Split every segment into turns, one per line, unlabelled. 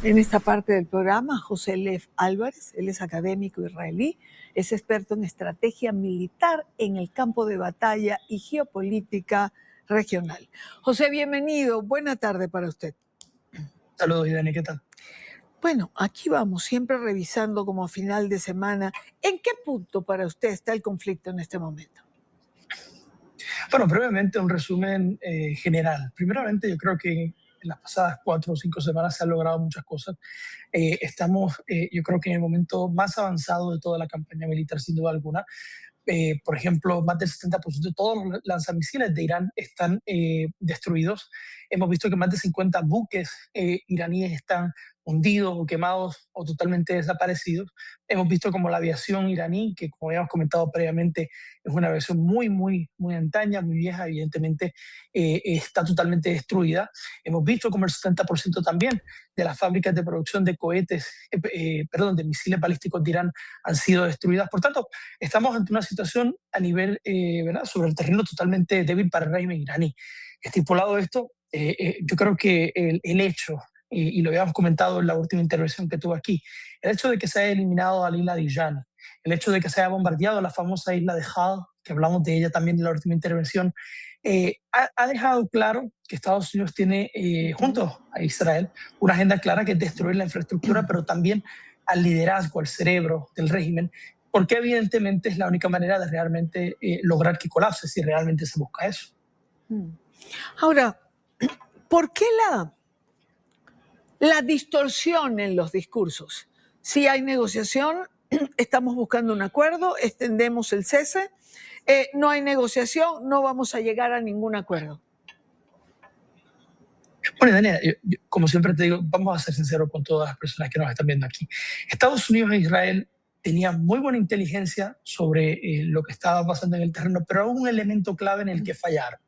En esta parte del programa, José Lev Álvarez, él es académico israelí, es experto en estrategia militar en el campo de batalla y geopolítica regional. José, bienvenido. Buena tarde para usted.
Saludos, Idani, ¿qué tal?
Bueno, aquí vamos, siempre revisando como a final de semana. ¿En qué punto para usted está el conflicto en este momento?
Bueno, brevemente un resumen general. Primeramente, yo creo que en las pasadas 4 o 5 semanas se han logrado muchas cosas. Estamos, yo creo que en el momento más avanzado de toda la campaña militar, sin duda alguna. Por ejemplo, más del 70% de todos los lanzamisiles de Irán están destruidos. Hemos visto que más de 50 buques iraníes están hundidos o quemados o totalmente desaparecidos. Hemos visto como la aviación iraní, que como habíamos comentado previamente, es una aviación muy antaña, muy vieja, evidentemente está totalmente destruida. Hemos visto como el 70% también de las fábricas de producción de cohetes, de misiles balísticos de Irán han sido destruidas. Por tanto, estamos ante una situación a nivel, ¿verdad?, sobre el terreno totalmente débil para el régimen iraní. Estipulado esto, yo creo que el hecho, y lo habíamos comentado en la última intervención que tuve aquí, el hecho de que se haya eliminado a la isla de Iján, el hecho de que se haya bombardeado la famosa isla de Hal, que hablamos de ella también en la última intervención, ha dejado claro que Estados Unidos tiene, junto a Israel, una agenda clara que es destruir la infraestructura, pero también al liderazgo, al cerebro del régimen, porque evidentemente es la única manera de realmente lograr que colapse, si realmente se busca eso.
Ahora, ¿por qué la distorsión en los discursos? Si hay negociación, estamos buscando un acuerdo, extendemos el cese, no hay negociación, no vamos a llegar a ningún acuerdo.
Bueno, Daniela, yo, como siempre te digo, vamos a ser sinceros con todas las personas que nos están viendo aquí. Estados Unidos e Israel tenían muy buena inteligencia sobre lo que estaba pasando en el terreno, pero hubo un elemento clave en el que fallaron.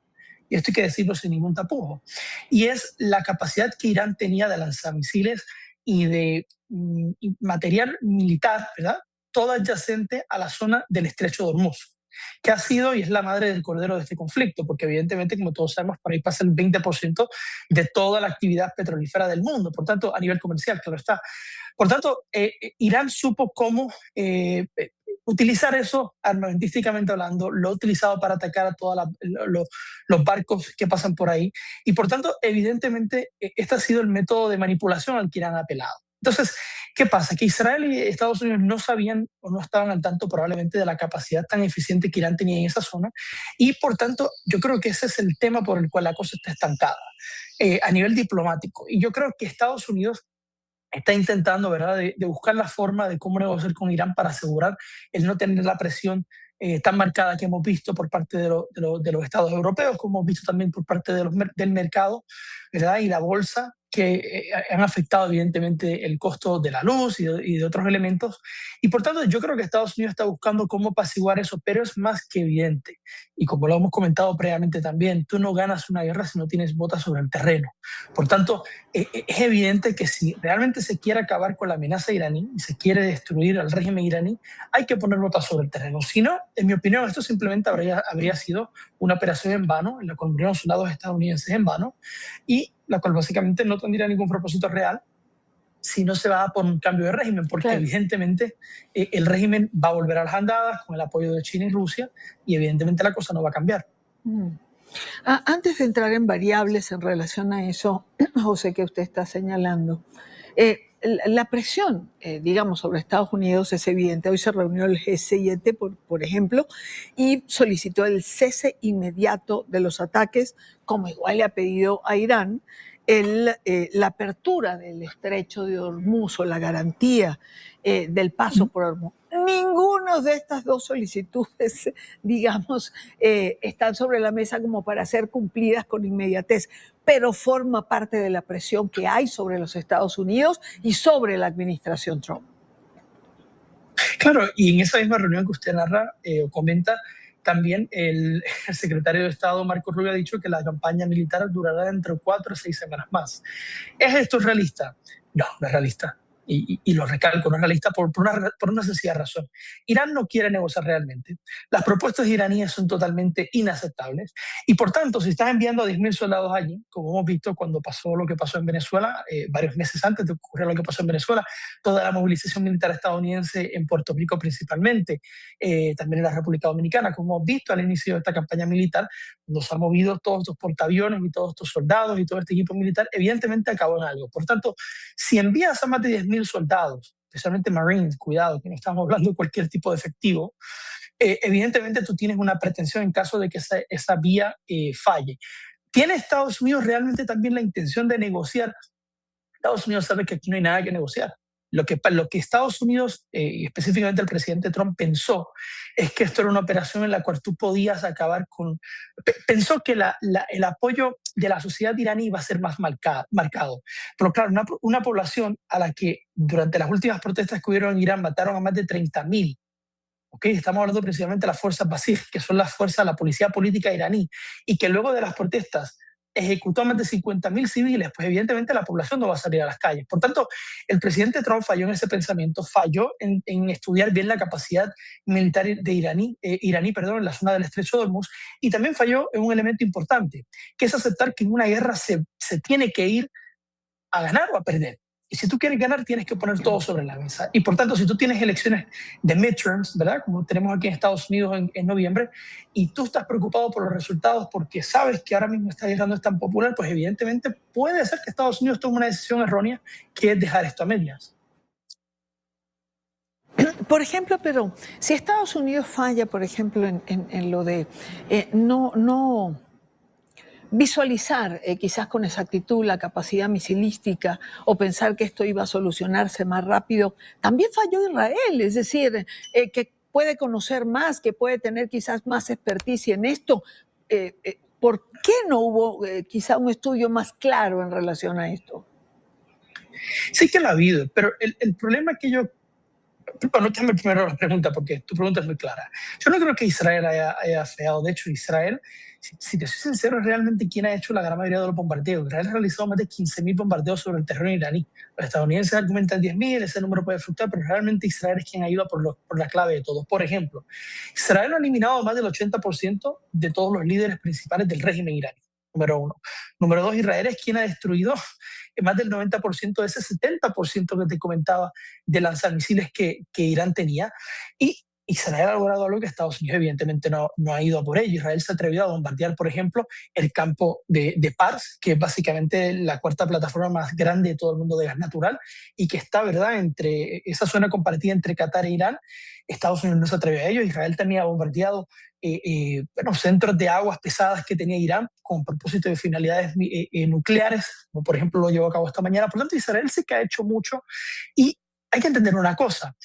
Y esto hay que decirlo sin ningún tapujo. Y es la capacidad que Irán tenía de lanzar misiles y de material militar, ¿verdad?, todo adyacente a la zona del estrecho de Hormuz, que ha sido y es la madre del cordero de este conflicto, porque evidentemente, como todos sabemos, por ahí pasa el 20% de toda la actividad petrolífera del mundo, por tanto, a nivel comercial, claro está. Por tanto, Irán supo cómo utilizar eso armamentísticamente hablando, lo ha utilizado para atacar a todos los barcos que pasan por ahí, y por tanto, evidentemente, este ha sido el método de manipulación al que Irán ha apelado. Entonces, ¿qué pasa? Que Israel y Estados Unidos no sabían o no estaban al tanto probablemente de la capacidad tan eficiente que Irán tenía en esa zona, y por tanto yo creo que ese es el tema por el cual la cosa está estancada a nivel diplomático. Y yo creo que Estados Unidos está intentando, ¿verdad?, de buscar la forma de cómo negociar con Irán para asegurar el no tener la presión tan marcada que hemos visto por parte de los estados europeos, como hemos visto también por parte del mercado, ¿verdad?, y la bolsa, que han afectado evidentemente el costo de la luz y de otros elementos. Y por tanto, yo creo que Estados Unidos está buscando cómo apaciguar eso, pero es más que evidente. Y como lo hemos comentado previamente también, tú no ganas una guerra si no tienes botas sobre el terreno. Por tanto, es evidente que si realmente se quiere acabar con la amenaza iraní y se quiere destruir al régimen iraní, hay que poner botas sobre el terreno. Si no, en mi opinión, esto simplemente habría sido una operación en vano, en la cual murieron soldados estadounidenses en vano, y la cual básicamente no tendría ningún propósito real si no se va por un cambio de régimen, porque claro, evidentemente el régimen va a volver a las andadas con el apoyo de China y Rusia, y evidentemente la cosa no va a cambiar.
Antes de entrar en variables en relación a eso, José, que usted está señalando, la presión, digamos, sobre Estados Unidos es evidente. Hoy se reunió el G7, por ejemplo, y solicitó el cese inmediato de los ataques, como igual le ha pedido a Irán la apertura del estrecho de Hormuz o la garantía del paso por Hormuz. Ninguno de estas dos solicitudes, digamos, están sobre la mesa como para ser cumplidas con inmediatez, pero forma parte de la presión que hay sobre los Estados Unidos y sobre la administración Trump.
Claro, y en esa misma reunión que usted narra o comenta, también el secretario de Estado, Marco Rubio, ha dicho que la campaña militar durará entre 4 a 6 semanas más. ¿Es esto realista? No, no es realista. y lo recalco, no es realista por una sencilla razón. Irán no quiere negociar realmente. Las propuestas iraníes son totalmente inaceptables y por tanto, si estás enviando a 10.000 soldados allí, como hemos visto cuando pasó lo que pasó en Venezuela, varios meses antes de ocurrir lo que pasó en Venezuela, toda la movilización militar estadounidense en Puerto Rico principalmente, también en la República Dominicana, como hemos visto al inicio de esta campaña militar, cuando se han movido todos estos portaaviones y todos estos soldados y todo este equipo militar, evidentemente acabó en algo. Por tanto, si envías a más de 10.000 soldados, especialmente Marines, cuidado, que no estamos hablando de cualquier tipo de efectivo, evidentemente tú tienes una pretensión en caso de que esa vía falle. ¿Tiene Estados Unidos realmente también la intención de negociar? Estados Unidos sabe que aquí no hay nada que negociar. Lo que Estados Unidos, y específicamente el presidente Trump, pensó es que esto era una operación en la cual tú podías acabar con... Pensó que el apoyo de la sociedad iraní iba a ser más marcado. Pero claro, una población a la que durante las últimas protestas que hubieron en Irán mataron a más de 30.000. ¿Okay? Estamos hablando principalmente de las fuerzas Basij, que son las fuerzas de la policía política iraní, y que luego de las protestas ejecutó a más de 50.000 civiles, pues evidentemente la población no va a salir a las calles. Por tanto, el presidente Trump falló en ese pensamiento, falló en estudiar bien la capacidad militar de iraní, en la zona del Estrecho de Hormuz, y también falló en un elemento importante, que es aceptar que en una guerra se tiene que ir a ganar o a perder. Y si tú quieres ganar, tienes que poner todo sobre la mesa. Y por tanto, si tú tienes elecciones de midterms, ¿verdad? Como tenemos aquí en Estados Unidos en noviembre, y tú estás preocupado por los resultados porque sabes que ahora mismo esta guerra no es tan popular, pues evidentemente puede ser que Estados Unidos tome una decisión errónea, que es dejar esto a medias.
Por ejemplo, pero si Estados Unidos falla, por ejemplo, en lo de no visualizar quizás con exactitud la capacidad misilística o pensar que esto iba a solucionarse más rápido, también falló Israel, es decir, que puede conocer más, que puede tener quizás más experticia en esto. ¿Por qué no hubo quizá un estudio más claro en relación a esto?
Sí que lo ha habido, pero el problema que yo... Bueno, déjame primero la pregunta, porque tu pregunta es muy clara. Yo no creo que Israel haya fallado. De hecho, Israel, si te soy sincero, es realmente quien ha hecho la gran mayoría de los bombardeos. Israel ha realizado más de 15.000 bombardeos sobre el terreno iraní. Los estadounidenses argumentan 10.000, ese número puede fluctuar, pero realmente Israel es quien ha ido por la clave de todo. Por ejemplo, Israel ha eliminado más del 80% de todos los líderes principales del régimen iraní. Número uno. Número dos, Israel es quien ha destruido más del 90% de ese 70% que te comentaba de lanzamisiles que Irán tenía. Y Israel ha logrado algo que Estados Unidos evidentemente no ha ido a por ello. Israel se ha atrevido a bombardear, por ejemplo, el campo de Pars, que es básicamente la cuarta plataforma más grande de todo el mundo de gas natural y que está, ¿verdad?, entre esa zona compartida entre Qatar e Irán. Estados Unidos no se atrevió a ello. Israel también ha bombardeado centros de aguas pesadas que tenía Irán con propósito de finalidades nucleares, como por ejemplo lo llevó a cabo esta mañana. Por lo tanto, Israel sí que ha hecho mucho y hay que entender una cosa.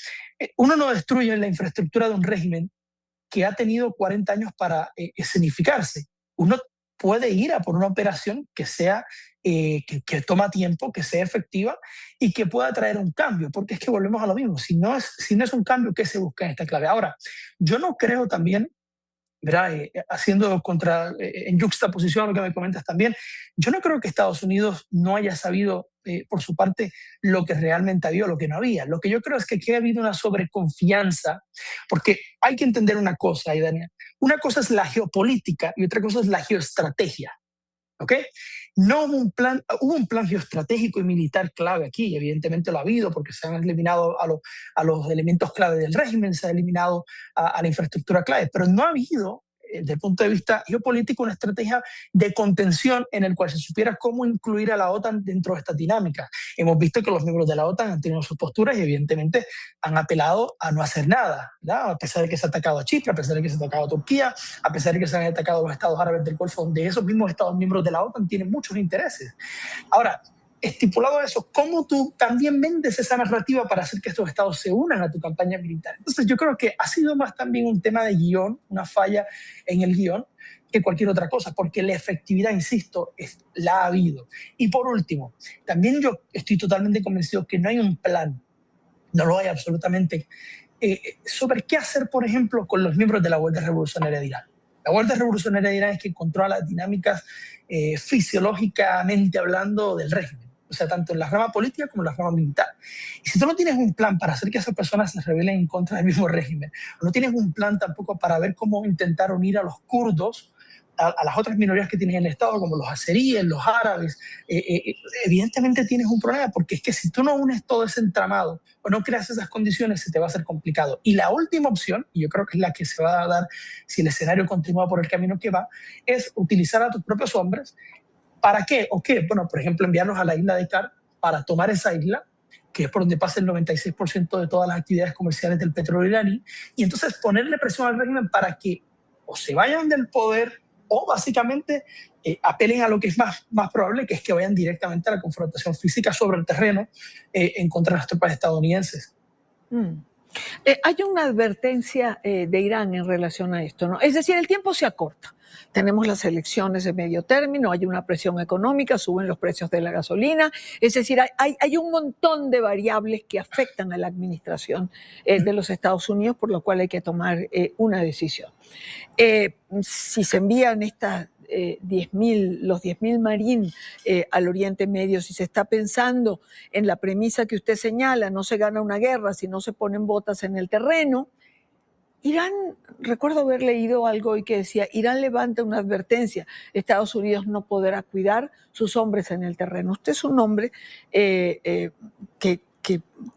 Uno no destruye la infraestructura de un régimen que ha tenido 40 años para escenificarse. Uno puede ir a por una operación que sea que toma tiempo, que sea efectiva y que pueda traer un cambio, porque es que volvemos a lo mismo. Si no es un cambio, ¿qué se busca en esta clave? Ahora, yo no creo también, ¿verdad? Haciendo en yuxtaposición a lo que me comentas también, yo no creo que Estados Unidos no haya sabido por su parte lo que realmente había o lo que no había. Lo que yo creo es que aquí ha habido una sobreconfianza, porque hay que entender una cosa, Daniel. Una cosa es la geopolítica y otra cosa es la geoestrategia. ¿Ok? No hubo un plan geoestratégico y militar clave aquí, evidentemente lo ha habido porque se han eliminado a los elementos clave del régimen, se ha eliminado a la infraestructura clave, pero no ha habido, desde el punto de vista geopolítico, una estrategia de contención en el cual se supiera cómo incluir a la OTAN dentro de esta dinámica. Hemos visto que los miembros de la OTAN han tenido sus posturas y evidentemente han apelado a no hacer nada, ¿verdad? A pesar de que se ha atacado a Chipre, a pesar de que se ha atacado a Turquía, a pesar de que se han atacado a los estados árabes del Golfo, donde esos mismos estados miembros de la OTAN tienen muchos intereses. Ahora, estipulado eso, ¿cómo tú también vendes esa narrativa para hacer que estos estados se unan a tu campaña militar? Entonces yo creo que ha sido más también un tema de guión, una falla en el guión, que cualquier otra cosa, porque la efectividad, insisto, la ha habido. Y por último, también yo estoy totalmente convencido que no hay un plan, no lo hay absolutamente, sobre qué hacer, por ejemplo, con los miembros de la Guardia Revolucionaria de Irán. La Guardia Revolucionaria de Irán es quien controla las dinámicas fisiológicamente hablando del régimen. o sea, tanto en la rama política como en la rama militar. Y si tú no tienes un plan para hacer que esas personas se rebelen en contra del mismo régimen, o no tienes un plan tampoco para ver cómo intentar unir a los kurdos, a las otras minorías que tienes en el Estado, como los azeríes, los árabes, evidentemente tienes un problema, porque es que si tú no unes todo ese entramado o no creas esas condiciones, se te va a hacer complicado. Y la última opción, y yo creo que es la que se va a dar si el escenario continúa por el camino que va, es utilizar a tus propios hombres. ¿Para qué? ¿O qué? Bueno, por ejemplo, enviarlos a la isla de Kar para tomar esa isla, que es por donde pasa el 96% de todas las actividades comerciales del petróleo iraní, y entonces ponerle presión al régimen para que o se vayan del poder o básicamente apelen a lo que es más probable, que es que vayan directamente a la confrontación física sobre el terreno en contra de las tropas estadounidenses.
Hay una advertencia de Irán en relación a esto, ¿no? Es decir, el tiempo se acorta. Tenemos las elecciones de medio término, hay una presión económica, suben los precios de la gasolina. Es decir, hay un montón de variables que afectan a la administración de los Estados Unidos, por lo cual hay que tomar una decisión. Si se envían estas los 10.000 marines al Oriente Medio, si se está pensando en la premisa que usted señala, no se gana una guerra si no se ponen botas en el terreno. Irán, recuerdo haber leído algo y que decía, Irán levanta una advertencia, Estados Unidos no podrá cuidar sus hombres en el terreno. Usted es un hombre que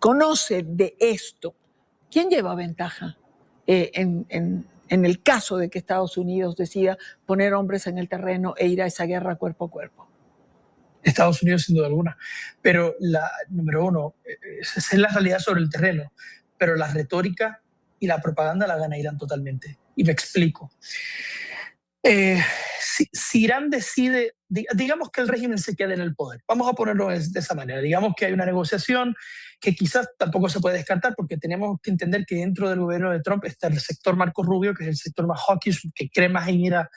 conoce de esto. ¿Quién lleva ventaja en el caso de que Estados Unidos decida poner hombres en el terreno e ir a esa guerra cuerpo a cuerpo?
Estados Unidos, sin duda alguna. Pero, número uno, esa es la realidad sobre el terreno. Pero la retórica y la propaganda la gana Irán totalmente. Y me explico. Si Irán decide, digamos que el régimen se quede en el poder, vamos a ponerlo de esa manera, digamos que hay una negociación que quizás tampoco se puede descartar, porque tenemos que entender que dentro del gobierno de Trump está el sector Marco Rubio, que es el sector más hawkish, que cree más en ir a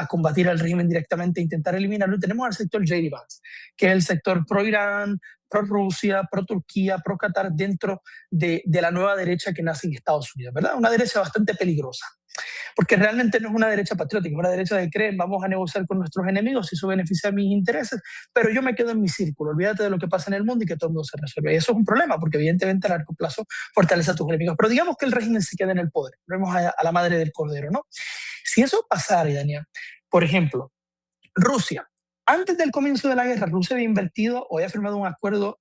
combatir al régimen directamente e intentar eliminarlo, y tenemos al sector J.D. Vance, que es el sector pro-Irán, pro-Rusia, pro-Turquía, pro-Qatar, dentro de la nueva derecha que nace en Estados Unidos, ¿verdad? Una derecha bastante peligrosa, porque realmente no es una derecha patriótica, es una derecha que cree vamos a negociar con nuestros enemigos si eso beneficia a mis intereses, pero yo me quedo en mi círculo, olvídate de lo que pasa en el mundo y que todo el mundo se resuelve. Y eso es un problema, porque evidentemente a largo plazo fortalece a tus enemigos. Pero digamos que el régimen se queda en el poder, vemos a la madre del cordero, ¿no? Si eso pasara, Daniel, por ejemplo, Rusia, antes del comienzo de la guerra, Rusia había invertido o había firmado un acuerdo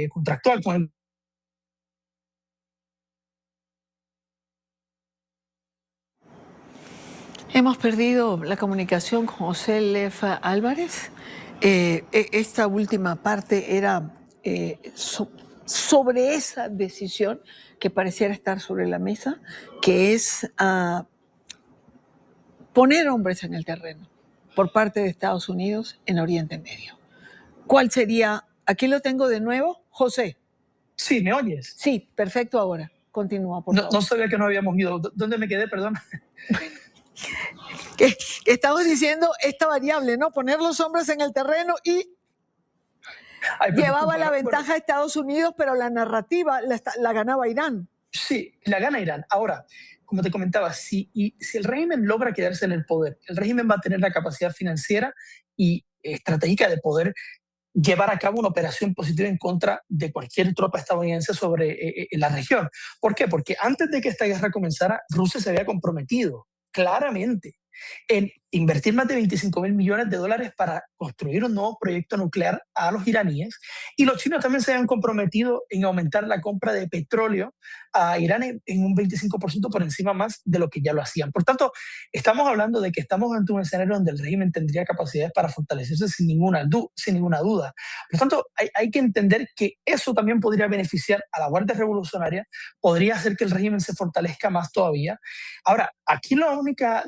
contractual con el
Hemos perdido la comunicación con José Lefa Álvarez. Esta última parte era sobre esa decisión que pareciera estar sobre la mesa, que es poner hombres en el terreno por parte de Estados Unidos en Oriente Medio. ¿Cuál sería? Aquí lo tengo de nuevo, José.
Sí, ¿me oyes?
Sí, perfecto ahora. Continúa, por favor.
No sabía que no habíamos ido. ¿Dónde me quedé, perdón?
Que estamos diciendo esta variable, ¿no? Poner los hombres en el terreno y llevaba la ventaja a Estados Unidos, pero la narrativa la ganaba Irán.
Sí, la gana Irán. Ahora, como te comentaba, si el régimen logra quedarse en el poder, el régimen va a tener la capacidad financiera y estratégica de poder llevar a cabo una operación positiva en contra de cualquier tropa estadounidense sobre la región. ¿Por qué? Porque antes de que esta guerra comenzara, Rusia se había comprometido claramente en invertir más de 25.000 millones de dólares para construir un nuevo proyecto nuclear a los iraníes, y los chinos también se habían comprometido en aumentar la compra de petróleo a Irán en un 25% por encima más de lo que ya lo hacían. Por tanto, estamos hablando de que estamos ante un escenario donde el régimen tendría capacidades para fortalecerse sin ninguna duda. Por tanto, hay que entender que eso también podría beneficiar a la Guardia Revolucionaria, podría hacer que el régimen se fortalezca más todavía. Ahora, aquí la única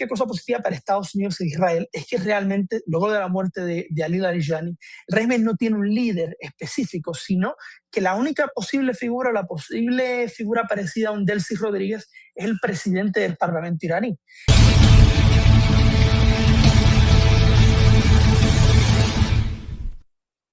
cosa positiva para Estados Unidos e Israel es que realmente, luego de la muerte de Ali Larijani, el régimen no tiene un líder específico, sino que la única posible figura, la posible figura parecida a un Delcy Rodríguez, es el presidente del Parlamento iraní.